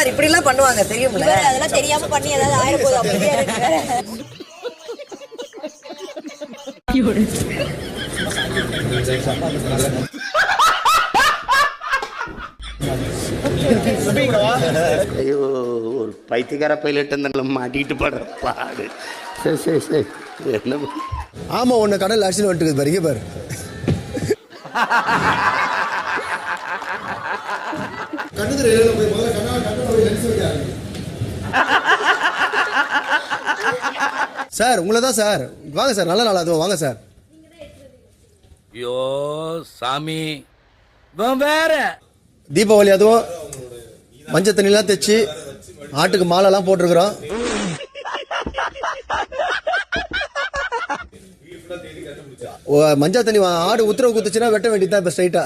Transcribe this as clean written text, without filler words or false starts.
Sir இப்படி எல்லாம் பண்ணுவாங்க தெரியுமில்ல? அதெல்லாம் தெரியாம பண்ணி ஏதாவது ஆயிரம் போதும் அப்படியே ஐயோ ஒரு பைத்தியக்கார பைலட் இருந்தாலும் மாட்டிக்கிட்டு படுற பாடு. சரி சரி சரி என்ன ஆமா உன்னை கடல் ஆக்சிடென்ட் வந்துட்டு பாருங்க பாரு. சார் உங்களை தான் சார். வாங்க சார், நல்ல நாள் அதுவும் வாங்க சார். ஐயோ சாமி வேற தீபாவளி அதுவும் மஞ்சள் தண்ணிலாம் தைச்சு ஆட்டுக்கு மாலைலாம் போட்டிருக்கிறோம். மஞ்சள் தண்ணி ஆடு உத்தரவு குத்துச்சுன்னா வெட்ட வேண்டியதுதான் இப்ப ஸ்ட்ரைட்டா.